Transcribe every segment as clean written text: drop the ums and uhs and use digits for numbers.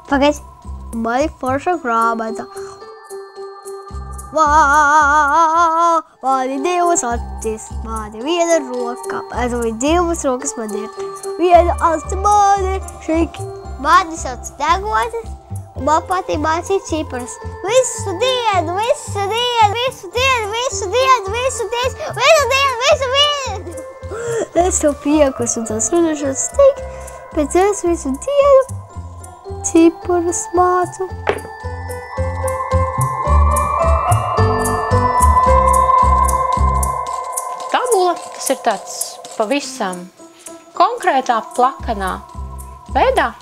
Pagaid, man ir forša grāmata. Man ir divas acis, man ir viena roka, man ir divas rokas, man ir viena acis, man ir šiki. Mani sauc Degonis, un man patīk mācīt ciparus. Visu dienu, visu dienu, visu dienu, visu dienu, visu dienu, visu dienu, visu dienu. Es tev piekus un tās runašanas teikt, bet es visu dienu ciparus mācu. Tabula, tas ir tāds pavisam konkrētā, plakanā veidā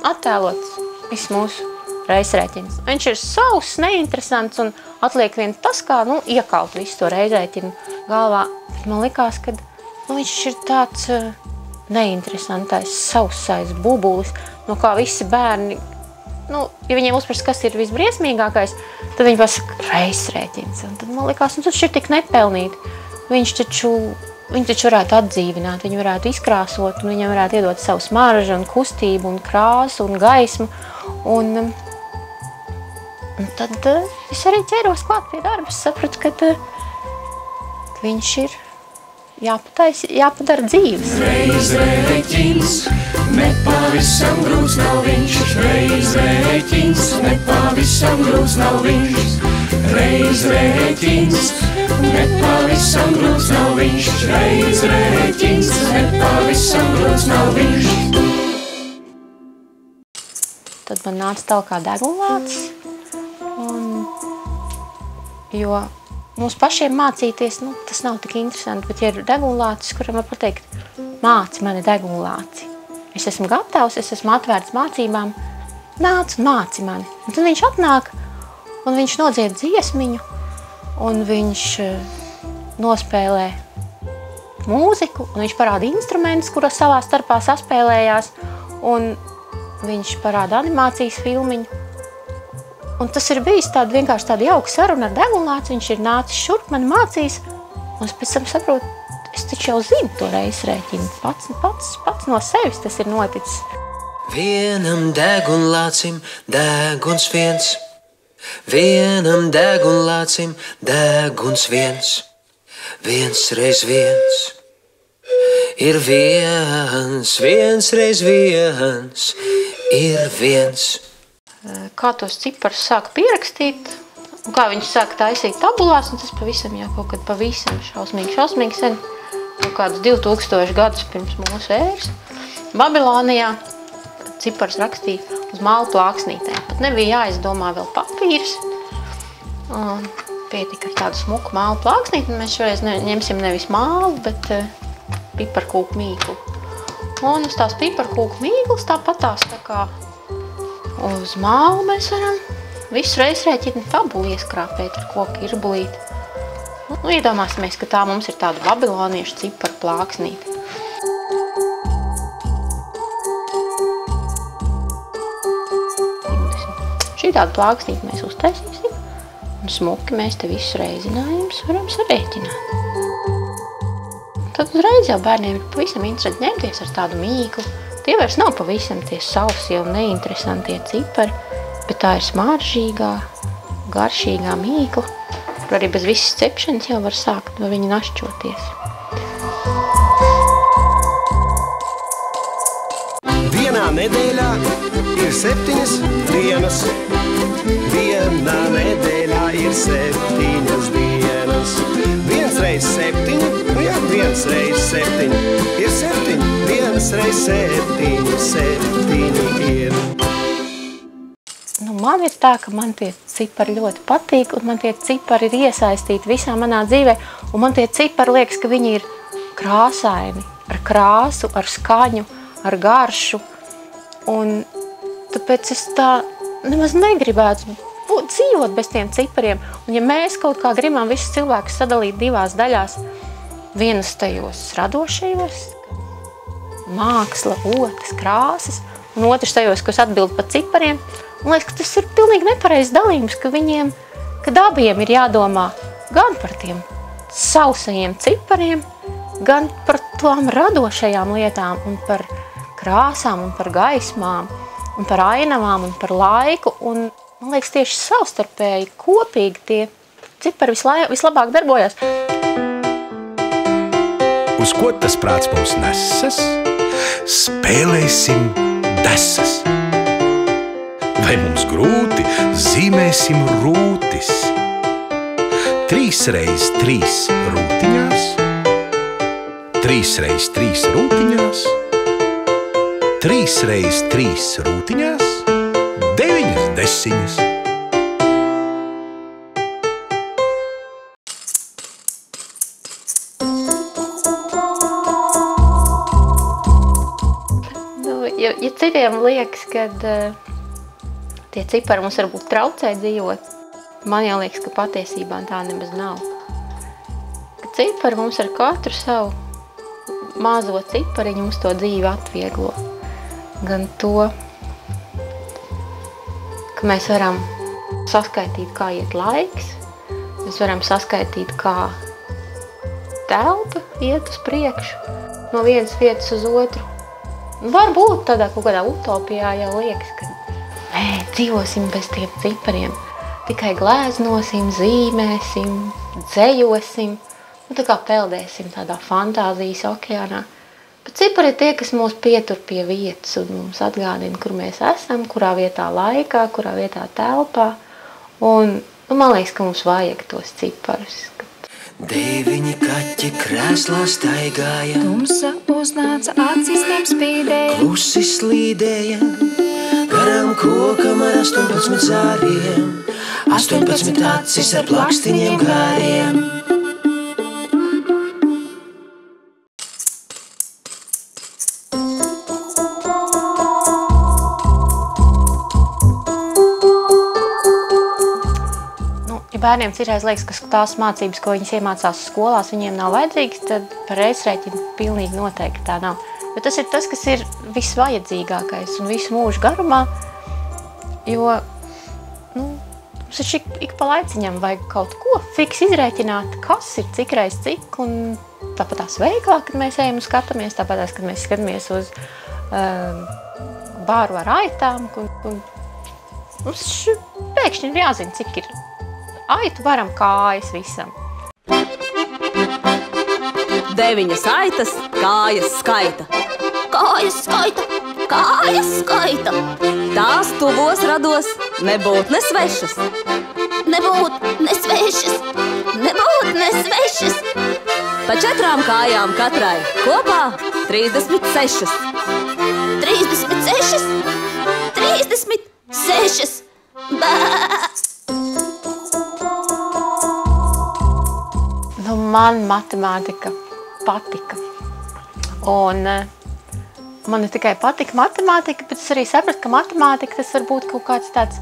attēlots viss mūsu reizrēķins. Viņš ir sauss, neinteresants un atliek vien tas, kā iekaut visu to reizrēķinu galvā. Bet man likās, ka viņš ir tāds neinteresantais, saussais bubulis, no kā visi bērni, ja viņiem uzprast, kas ir visbriesmīgākais, tad viņi pasaka reizrēķins. Un tad man likās, tas ir tik nepelnīti. Viņu taču varētu atdzīvināt, viņu varētu izkrāsot, un viņam varētu iedot savu smaržu un kustību un krāsu un gaismu. Un tad es arī ķēros klāt pie darba. Es sapratu, ka viņš ir jāpadara dzīves. Reizrēķins, nepavisam grūts nav viņš. Reizrēķins, nepavisam grūts nav viņš. Reizrēķins, nepavisam grūts nav viņš. Reizrēķins, nepavisam grūts nav viņš. Tad man nāca talkā degulāts, jo mums pašiem mācīties, tas nav tik interesanti, bet ja ir degulācis, kuram var pateikt, māci mani degulāci. Es esmu gatavs, es esmu atvērts mācībām, nāc un māci mani. Un tad viņš atnāk, un viņš nodzied dziesmiņu, un viņš nospēlē mūziku, un viņš parāda instrumentus, kuros savā starpā saspēlējās, un viņš parāda animācijas filmiņu. Un tas ir bijis vienkārši tāda jauka saruna ar degulāci, viņš ir nācis šurp, mani mācījis, un es pēc tam saprotu, es taču jau zinu to reizrēķinu, pats no sevis tas ir noticis. Vienam degunlācim deguns viens, vienam degunlācim deguns viens, viens reiz viens ir viens, viens reiz viens ir viens. Kā tos ciparus sāka pierakstīt, un kā viņš sāka taisīt tabulās, un tas pavisam jau kaut kad pavisam šausmīgi sen, kādus 2000 gadus pirms mūsu ēras. Babilonijā ciparus rakstīja uz māla plāksnītēm. Pat nebija jāizdomā vēl papīrs. Pietika ar tādu smuku māla plāksnīti, un mēs šoreiz ņemsim nevis mālu, bet piparkūku mīklu. Un uz tās piparkūku mīklas tāpatās tā kā uz mālu mēs varam visu reizrēķinu tabulu ieskrāpēt ar koku irbulīti. Iedomāsimies, ka tā mums ir tāda babiloniešu ciparu plāksnīte. Šī tāda plāksnīte mēs uztaisīsim, un smuki mēs te visus reizinājumus varam sarēķināt. Tad uzreiz jau bērniem ir pavisam interesanti ņemties ar tādu mīklu. Tie vairs nav pavisam tie sausi un neinteresantie cipari, bet tā ir smaržīgā, garšīgā mīkla, kur arī bez visas cepšanas jau var sākt no viņa našķoties. Vienā nedēļā ir 7 dienas. Vienā nedēļā ir 7 dienas. 1 reiz 7, jā, 1 reiz 7 ir 7. 1 reiz 7 ir. Man ir tā, ka man tie cipari ļoti patīk, un man tie cipari ir iesaistīti visā manā dzīvē, un man tie cipari liekas, ka viņi ir krāsaini, ar krāsu, ar skaņu, ar garšu, un tāpēc es tā nemaz negribētu dzīvot bez tiem cipariem, un ja mēs kaut kā gribam visus cilvēkus sadalīt divās daļās, vienas tajos radošajos, māksla, otras krāsas, un otrs tajos, kas atbild par cipariem, man liekas, ka tas ir pilnīgi nepareizs dalījums, ka abiem ir jādomā gan par tiem sausajiem cipariem, gan par tām radošajām lietām un par krāsām un par gaismām un par ainavām, un par laiku, un, man liekas, tieši savstarpēji kopīgi tie cipari vislabāk darbojas. Uz ko tas prāts mums nesas? Spēlēsim desas. Vai mums grūti, zīmēsim rūtis. 3x3 rūtiņās. 3x3 rūtiņās. 3x3 rūtiņās. 9 desiņas. Ja citiem liekas, ka tie cipari mums varbūt traucē dzīvot, man jau liekas, ka patiesībā tā nemaz nav. Ka cipari mums ar katru savu mazo cipariņu mums to dzīvi atvieglo. Gan to, ka mēs varam saskaitīt, kā iet laiks, mēs varam saskaitīt, kā telpa iet uz priekšu, no vienas vietas uz otru. Varbūt tādā kaut kādā utopijā jau liekas, ka dzīvosim bez tiem cipariem. Tikai glēznosim, zīmēsim, dzejosim, tā kā peldēsim tādā fantāzijas okeānā. Bet cipari ir tie, kas mūs pietur pie vietas un mums atgādina, kur mēs esam, kurā vietā laikā, kurā vietā telpā. Un man liekas, ka mums vajag tos ciparus. 9 kaķi krēslā staigāja, Tumsa uznāca, acīs tiem spīdēja, klusi slīdēja, garām kokam ar 18 zāriem, 18 acis ar plakstiņiem gāriem. Ja bērniem citreiz liekas, ka tās mācības, ko viņas iemācās skolās, viņiem nav vajadzīgas, tad par reizrēķinu pilnīgi noteikti tā nav. Jo tas ir tas, kas ir visvajadzīgākais un visu mūžu garumā, jo mums ir ik pa laiciņam vajag kaut ko fiks izrēķināt, kas ir cik reiz cik, un tāpat tās veiklā, kad mēs ejam un skatāmies, tāpat tās, kad mēs skatāmies uz bāru ar aitām, un mums pēkšņi ir jāzina, cik ir aitu varam kājas visam. 9 aitas, kājas skaita. kājas skaita, kājas skaita. Tās tuvos rados nebūt nesvešas. Nebūt nesvešas, nebūt nesvešas. Pa 4 kājām katrai kopā 36. 36, 36. Bā! Man matemātika patika. Un man ne tikai patika matemātika, bet es arī sapratu, ka matemātika tas var būt kaut kāds tāds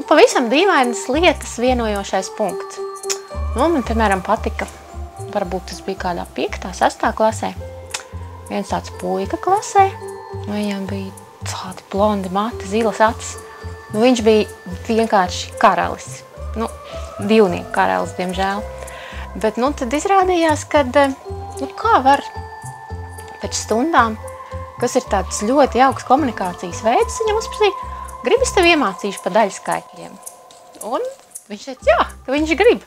pavisam dīvainas lietas vienojošais punkts. Man, piemēram, patika, varbūt tas bija kādā 5., 6. klasē. Viens tāds puika klasē, viņam bija tādi blondi mati, zilas acis. Viņš bija vienkārši karalis. Divnieku karalis, diemžēl. Bet tad izrādījās, ka kā var pēc stundām, kas ir tāds ļoti jauks komunikācijas veids, viņam uzprasīja, gribas tev iemācīšu pa daļskaitļiem. Un viņš teica, jā, ka viņš grib.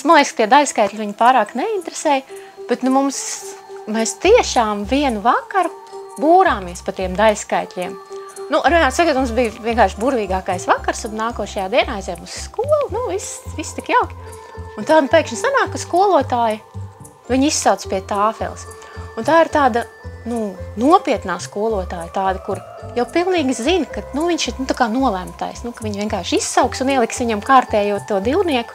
Man liekas, ka tie daļskaitļi viņu pārāk neinteresēja, bet mēs tiešām vienu vakaru būrāmies pa tiem daļskaitļiem. Runāt sakot, mums bija vienkārši burvīgākais vakars, un nākošajā dienā aizējām uz skolu, viss tik jauki. Un tāda pēkšņi sanāk, ka skolotāji, viņi izsauc pie tāfeles. Un tā ir tāda, nopietnā skolotāja, tāda, kur jau pilnīgi zina, ka, viņš ir, tā kā nolēmtais, ka viņi vienkārši izsauks un ieliks viņam kārtējo to divnieku.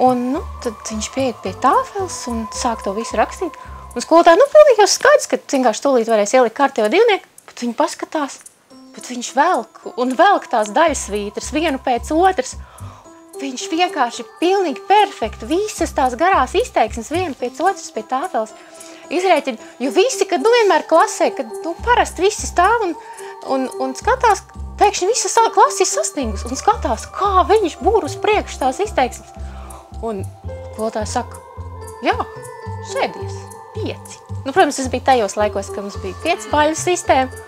Un, tad viņš pieiet pie tāfeles un sāk to visu rakstīt. Un skolotāji, pilnīgi jau skaidrs, ka vienkārši tūlīt varēs ielikt kārtējo divnieku, bet viņi paskatās, bet viņš velk tās daļsvītras vienu pēc otras. Viņš vienkārši pilnīgi perfekti, visas tās garās izteiksmes vienu pēc otras pie tāfeles izrēķina. Jo visi, kad vienmēr klasē, kad parasti visi stāv un skatās, pēkšņi visa klase ir sastingus un skatās, kā viņš būr uz priekšu tās izteiksmes. Un skolotājs saka, jā, sēdies, 5. Protams, tas bija tajos laikos, kad mums bija 5 baļu sistēma.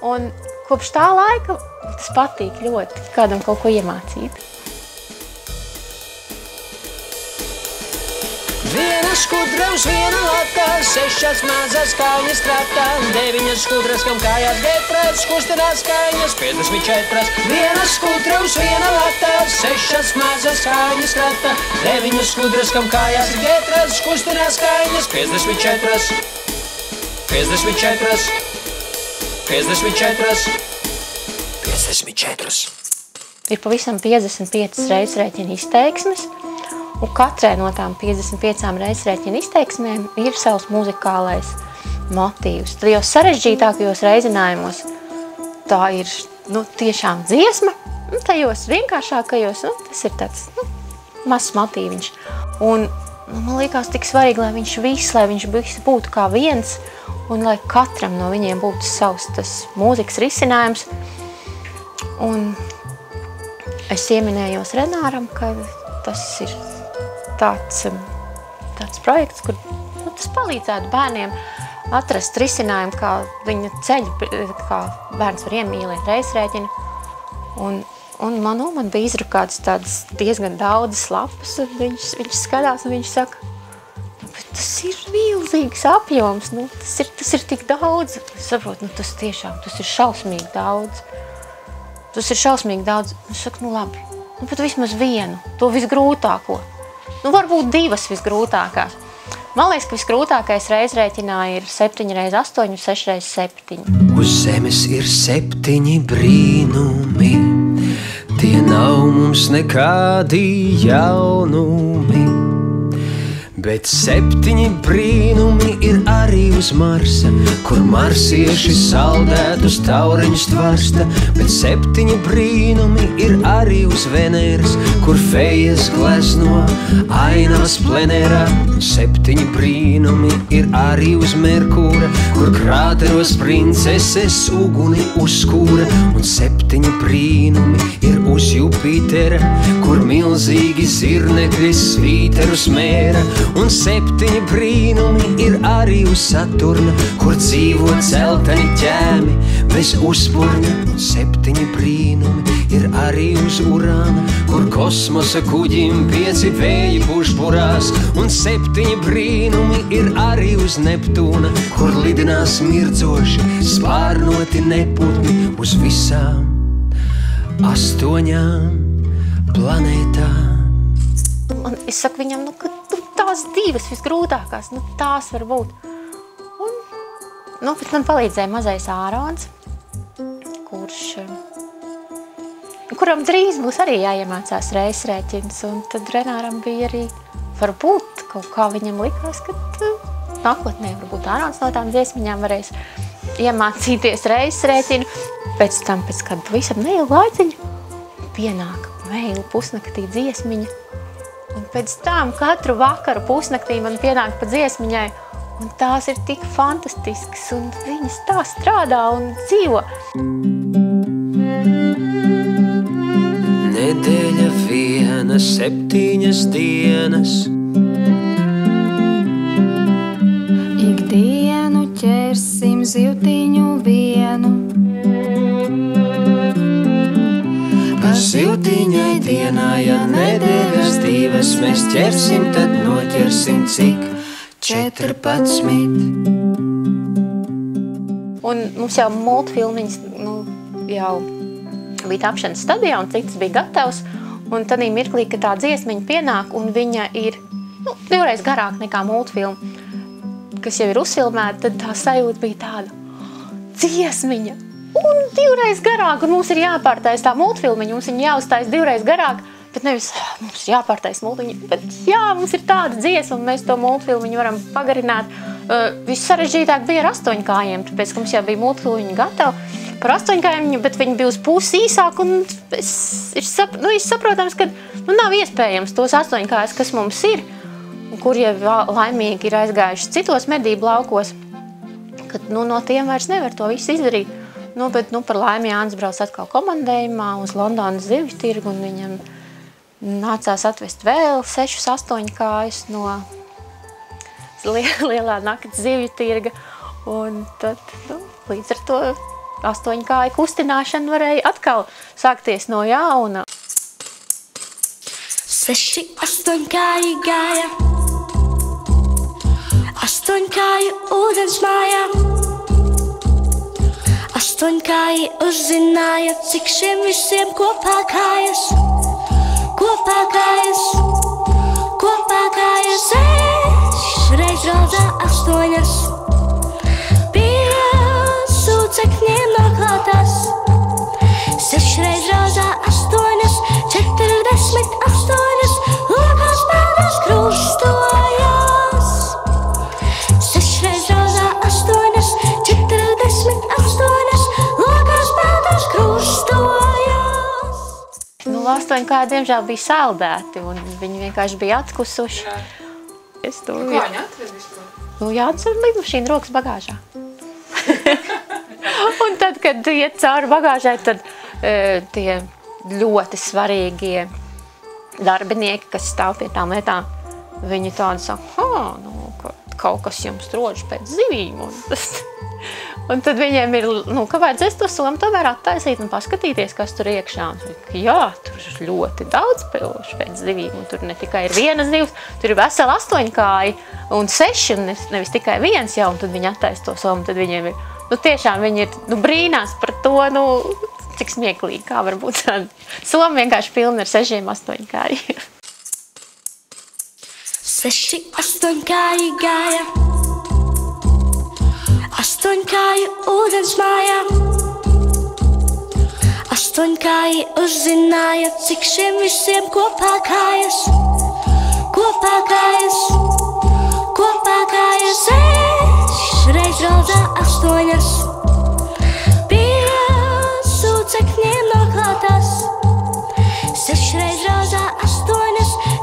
Un kopš tā laika tas patīk ļoti, kādam kaut ko iemācīt. Viena skudra uz viena lata, 6 mazas kājas krata, 9 skudras, kam kājās getras, kustinās kājas 54. Viena skudra uz viena lata, 6 mazas kājas krata, 9 skudras, kam kājās getras, kustinās kājas 54. 54. 54. 54. Ir pavisam 55 reizrēķina izteiksmes, un katrai no tām 55 reizrēķina izteiksmēm ir savs muzikālais motīvs. Tad jau sarežģītākajos reizinājumos tā ir tiešām dziesma, un tajos vienkāršākajos tas ir tāds mazs motīviņš. Un man liekas tik svarīgi, lai viņš visi būtu kā viens, un lai katram no viņiem būtu savs tas mūzikas risinājums. Un es ieminējos Renāram, ka tas ir tāds projekts, kur tas palīdzētu bērniem atrast risinājumu, kā viņa ceļu, kā bērns var iemīlēt reizrēķinu. Un man bija izrukāts tādas diezgan daudzas lapas, un viņš skatās un viņš saka, bet tas ir milzīgs apjoms, tas ir tik daudz. Es saprotu, tas ir šausmīgi daudz. Tas ir šausmīgi daudz. Es saku, labi, pat vismaz vienu, to visgrūtāko. Varbūt 2 visgrūtākās. Man liekas, ka visgrūtākais reizrēķinā ir 7x8, 6x7. Uz zemes ir 7 brīnumi, tie nav mums nekādi jaunumi. Bet 7 brīnumi ir arī uz Marsa, kur marsieši saldētus tauriņus tvarsta. Bet 7 brīnumi ir arī uz Venēras, kur fejas glezno ainavas plenērā. 7 brīnumi ir arī uz Merkūra, kur krāteros princeses uguni uzkūra. Un 7 brīnumi ir uz Jupitera, kur milzīgi zirnekļi svīterus mēra. Un 7 brīnumi ir arī uz Saturna, kur dzīvo celteni ķēmi bez uzpurņa. Un 7 brīnumi ir arī uz Urāna, kur kosmosa kuģim 5 vēji pušburās. Un 7 brīnumi ir arī uz Neptūna, kur lidinās mirdzoši spārnoti neputni uz visām 8 planētām. Es saku viņam, ka tās 2 visgrūtākās, tās var būt. Bet man palīdzēja mazais Ārons, kuram drīz būs arī jāiemācās reizrēķins, un tad Renāram bija arī varbūt kaut kā viņam likās, ka nākotnē varbūt Ārons no tām dziesmiņām varēs iemācīties reizrēķinu. Pēc tam, pēc kādu pavisam neilgu laiciņu, pienāk vēlu pusnaktī dziesmiņa. Un pēc tam katru vakaru pusnaktī man pienāk pa dziesmiņai, un tās ir tik fantastiskas, un viņas tā strādā un dzīvo. Nedēļa viena, 7 dienas. Ikdienu ķersim zivtiņu vienu. Siltiņai dienā, ja nedēļas 2 mēs ķersim, tad noķersim cik? 14. Un mums jau multfilmiņas jau bija tapšanas stadijā, un citas bija gatavs. Un tad mirklī, ka tā dziesmiņa pienāk, un viņa ir 2 reizes garāk nekā multfilma, kas jau ir uzfilmēta, tad tā sajūta bija tāda dziesmiņa. Un 2 reizes garāk, un mums ir jāpārtais tā multfilmiņa, mums viņa jāuztais 2 reizes garāk, bet nevis mums ir jāpārtais multfilmiņa, bet mums ir tāda dziesma, un mēs to multfilmiņu varam pagarināt. Vissarežģītāk bija ar 8 kājiem, tāpēc, ka mums jau bija multfilmiņa gatava par 8 kājiem, bet viņi bija uz pusi īsāk, un ir saprotams, ka nav iespējams tos 8 kājas, kas mums ir, un kur jau laimīgi ir aizgājuši citos medību laukos, kad no tiem vairs nevar to visu izdarīt. Bet par laimi Jānis brauc atkal komandējumā uz Londonas zivju tirgu, un viņam nācās atvest vēl 6-8 kājas no lielā nakts zivju tirga. Un tad līdz ar to astoņkāju kustināšana varēja atkal sākties no jauna. 6, 8 kāji gāja, 8 kāju ūdens mājā, 8 kāji uzzināja, cik šiem visiem kopā kājas, kopā kājas, kopā kājas. 6 reiz raudzā 8, pie sūcekņiem noklātās. 6 reiz raudzā 8, 48, lokās pēdas krustojās. 6 reiz raudzā 8, 48, lokās pēdas krustojās. Nu, astoņkāji, diemžēl, bija saldēti, un viņi vienkārši bija atkusuši. Es to... Kā viņi atrada vispār? Nu, jāatcer lidmašīna rokas bagāžā. Un tad, kad iet cauri bagāžai, tad tie ļoti svarīgie darbinieki, kas stāv pie tām lietām, viņi tādi saka, nu, kaut kas jums trodas pēc zivīm. Un tad viņiem ir, nu, ka vajadzēs to somu tomēr attaisīt un paskatīties, kas tur iekšā. Un, jā, tur ir ļoti daudz pilvuši pēc zivīm, un tur ne tikai ir viena zivs, tur ir vesela 8 kāji un 6, un nevis tikai viens jau, un tad viņi attaisa to somu, tad viņiem ir, nu, tiešām viņi ir, nu, brīnās par to, nu, cik smieklīgi, kā var būt tāda. Soma vienkārši pilna ar 6, 8 kājiem. 6, 8 kāji gāja, 8 kāju ūdens mājā, 8 kāji uzzināja, cik šiem visiem kopā kājas, kopā kājas, kopā kājas. 6 reiz raudzā 8, pie sūcekņiem noklātās. 6 reiz raudzā 8,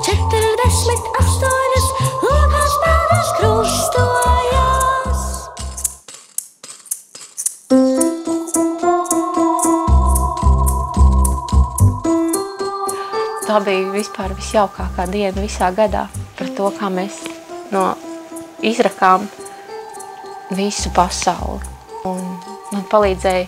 48, lokās pēdas krustojās. Tā bija vispār visjaukākā diena visā gadā par to, kā mēs izrakām visu pasauli. Un man palīdzēja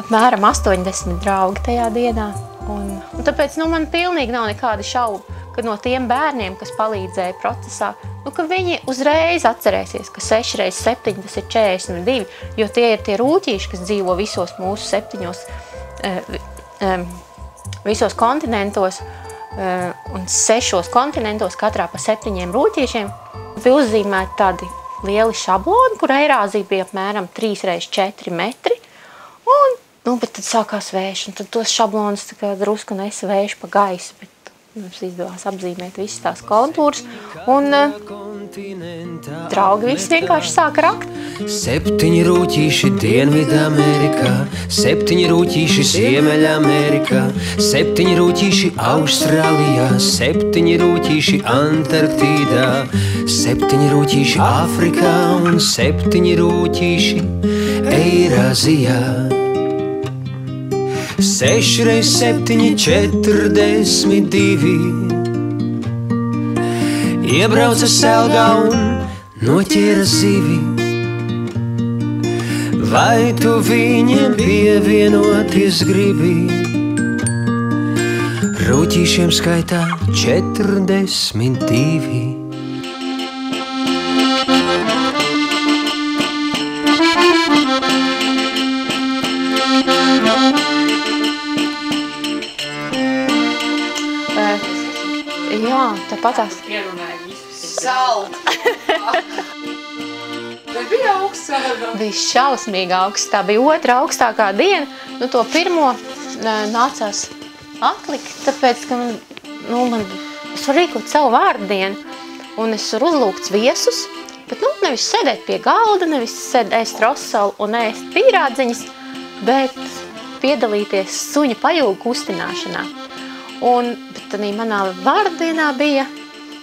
apmēram 80 draugi tajā dienā. Un tāpēc man pilnīgi nav nekāda šaubu, ka no tiem bērniem, kas palīdzēja procesā, ka viņi uzreiz atcerēsies, ka 6 reiz 7 tas ir 42, jo tie ir tie rūķīši, kas dzīvo visos mūsu 7 visos kontinentos un 6 kontinentos, katrā pa 7 rūķīšiem. Bija uzzīmēti tādi lieli šabloni, kur Eirāzija bija apmēram 3 reiz 4 metri. Un, bet tad sākās vējš, un tad tos šablonus drusku nesa vējš pa gaisu, bet mums izdevās apzīmēt visas tās kontūras, un draugi visi vienkārši sāka rakt. 7 rūķīši Dienvidamerikā, 7 rūķīši Ziemeļamerikā, 7 rūķīši Austrālijā, 7 rūķīši Antarktīdā, 7 rūķīši Āfrikā un 7 rūķīši Eirāzijā. 6 reiz 7, 42. Iebrauca selgā un noķēra zivi. Vai tu viņiem pievienoties gribi? Rūķīšiem skaitā 42. Jā, tāpatās. Ierunāja visu. Salt! Vai bija augsts vēl? Bija šausmīgi augsts. Tā bija otra augstākā diena. To pirmo nācās atlikt, tāpēc, ka es varu rīkot savu vārdu dienu. Un es varu uzlūgt viesus, bet nevis sēdēt pie galda, nevis ēst rosalu un ēst pīrādziņas, bet piedalīties suņa pajūgu kustināšanā. Bet tad manā vārdienā bija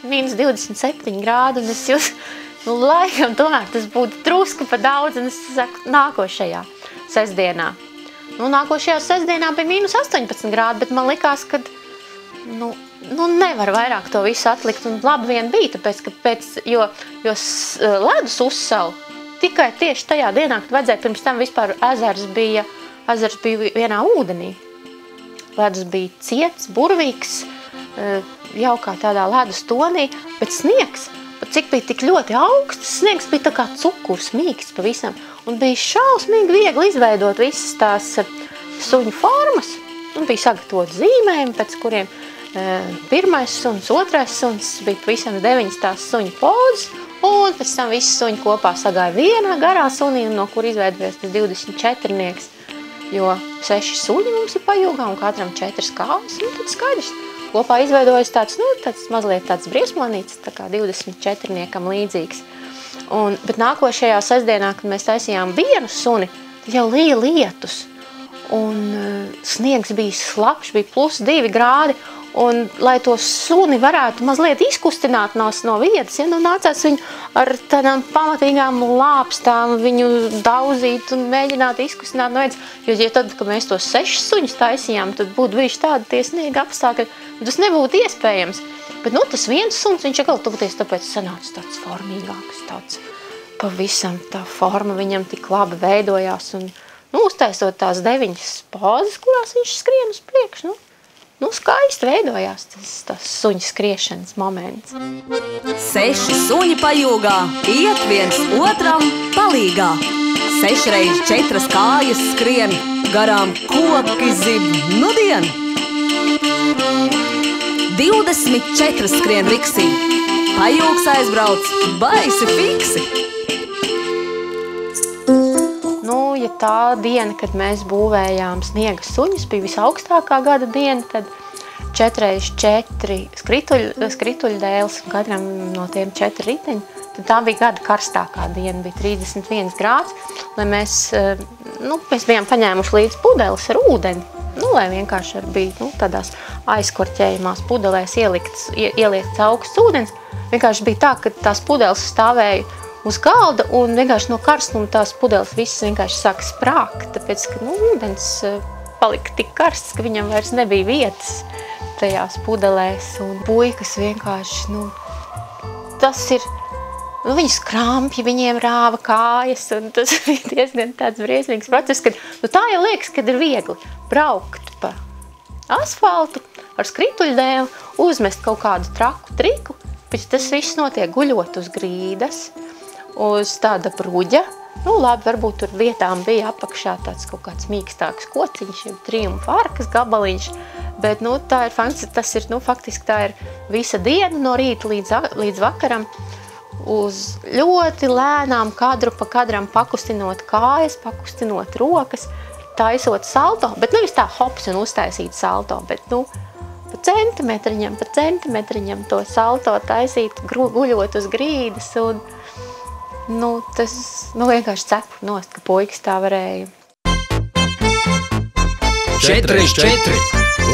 -27 grādi, un es jūtu, laikam tomēr tas būtu drusku pa daudz, un es saku, nākošajā sestdienā. Nākošajā sestdienā bija -18 grādi, bet man likās, ka nevar vairāk to visu atlikt, un labi vien bija, tāpēc, ka jo ledus uzsala tikai tieši tajā dienā, kad vajadzēja, pirms tam vispār ezers bija vienā ūdenī. Ledus bija ciets, burvīgs, jau kā tādā ledus tonī, bet sniegs, cik bija tik ļoti augsts, sniegs bija tā kā cukurs, mīksts pavisam, un bija šausmīgi viegli izveidot visas tās suņu formas, un bija sagatavot zīmējumi, pēc kuriem pirmais suns, otrais suns, bija pavisam 9 tās suņu pozas, un pēc tam visi suņi kopā sagāja vienā garā sunī, no kur izveidojas tas 24-nieks, jo 6 suņi mums ir pajūgā, un katram 4 kājas, un tad skaidrs. Kopā izveidojas tāds, mazliet tāds briesmonīts, tā kā 24-niekam līdzīgs. Bet nākošajā sestdienā, kad mēs taisījām vienu suni, tad jau lija lietus, un sniegs bija slapš, bija +2 grādi, un, lai to suni varētu mazliet izkustināt no vietas, nācās viņu ar tādām pamatīgām lāpstām, viņu dauzīt un mēģināt izkustināt no vietas. Jo, ja tad, kad mēs tos 6 suņus taisījām, tad būtu bijuši tādi tie sniega apstākļi, tas nebūtu iespējams. Bet, tas viens suns, viņš atkal toties, tāpēc sanāca tāds formīgāks, tāds pavisam tā forma viņam tik labi veidojās. Un, uztaisot tās 9 pozas, kurās viņš skrien uz priekšu, skaisti veidojās tas suņa skriešanas moments. 6 suņi pajūgā, iet viens otram palīgā. 6 reiz 4 kājas skrien, garām koki zib, nudien. 24 skrien riksī, pajūgs aizbrauc, baisi fiksi. Ja tā diena, kad mēs būvējām sniega suņus, bija visaugstākā gada diena, tad 4x4 skrituļdēles, katram no tiem 4 riteņi, tad tā bija gada karstākā diena, bija 31 grāds, lai mēs bijām paņēmuši līdz pudeles ar ūdeni, lai vienkārši bija tādās aizkorķējumās pudelēs ieliekts augsts ūdens. Vienkārši bija tā, ka tās pudeles stāvēja uz galda, un vienkārši no karstuma tās pudeles visas vienkārši sāka sprākt, tāpēc, ka ūdens palika tik karsts, ka viņam vairs nebija vietas tajās pudelēs, un puikas vienkārši, tas ir, viņi skrampji, viņiem rāva kājas, un tas bija diezgan tāds briesmīgs process, kad, tā jau liekas, kad ir viegli braukt pa asfaltu ar skrituļdēli, uzmest kaut kādu traku triku, bet tas viss notiek guļot uz grīdas, uz tāda bruģa. Labi, varbūt tur vietām bija apakšā tāds kaut kāds mīkstāks kociņš, triumfa arkas gabaliņš, bet, tā ir faktiski tā ir visa diena no rīta līdz vakaram, uz ļoti lēnām kadru pa kadram pakustinot kājas, pakustinot rokas, taisot salto, bet nevis tā hops un uztaisīt salto, bet, pa centimetriņam to salto taisīt, guļot uz grīdas, un tas vienkārši cepur nost, ka puikas tā varēja. 4x4,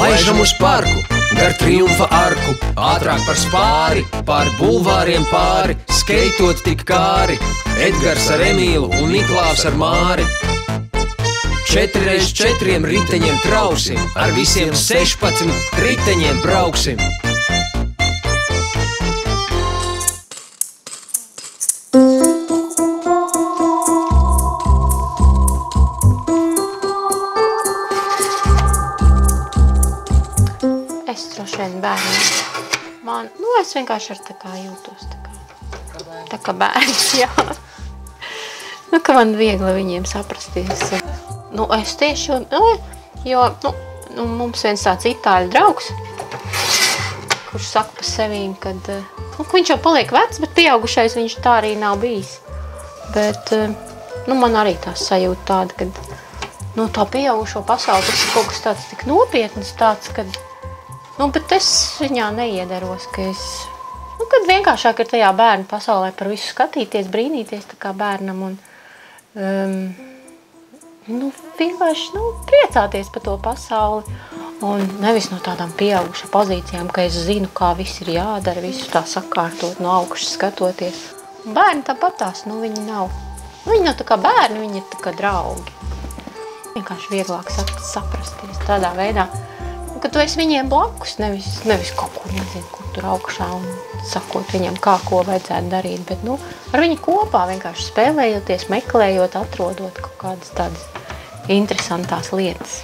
laižam uz parku, gar triumfa arku, ātrāk par spāri, pāri bulvāriem pāri, skeitot tik kāri, Edgars ar Emīlu un Niklāvs ar Māri. 4x4 riteņiem trauksim, ar visiem 16 riteņiem brauksim. Es vienkārši ar tā kā jūtos, tā kā bērns, jā. Ka man viegli viņiem saprasties. Es tieši, jo mums viens tāds itāļu draugs, kurš saka pa sevīm, kad viņš jau paliek vecs, bet pieaugušais viņš tā arī nav bijis. Bet, man arī tā sajūta tāda, kad tā pieaugušo pasauli, tas ir kaut kas tāds tik nopietns, tāds, kad bet es viņā neiedaros, ka kad vienkāršāk ir tajā bērnu pasaulē par visu skatīties, brīnīties tā kā bērnam un vienkārši priecāties par to pasauli un nevis no tādām pieauguša pozīcijām, ka es zinu, kā viss ir jādara, visu tā sakārtot no augšas skatoties. Un bērni tāpatās, viņi nav tā kā bērni, viņi ir tā kā draugi. Vienkārši vieglāk saprasties tādā veidā. ka tu esi viņiem blakus, nevis kaut kur, nezinu, kur tur augšā un sakot viņiem, kā ko vajadzētu darīt, bet, ar viņu kopā vienkārši spēlējoties, meklējot, atrodot kaut kādas tādas interesantās lietas.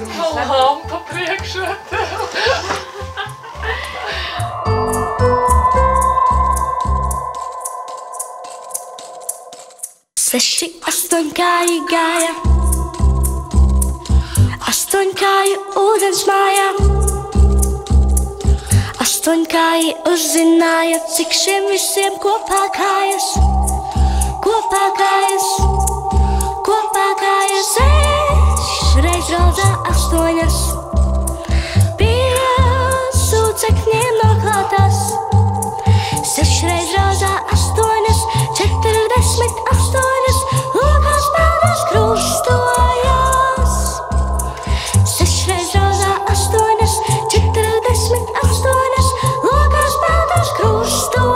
Lampa priekšā tev. Seši astoņkāji gāja, astoņkāji ūdens mājā. Astoņkāji uzzināja, cik šiem visiem kopā kājas. Kopā kājas, kopā kājas. Sešreiz rozā astoņas, pie sūcekņiem noklātās. Sešreiz rozā astoņas, 48 lokās pēdas krustojās. Sešreiz rozā astoņas, 48 lokās pēdas krustojās.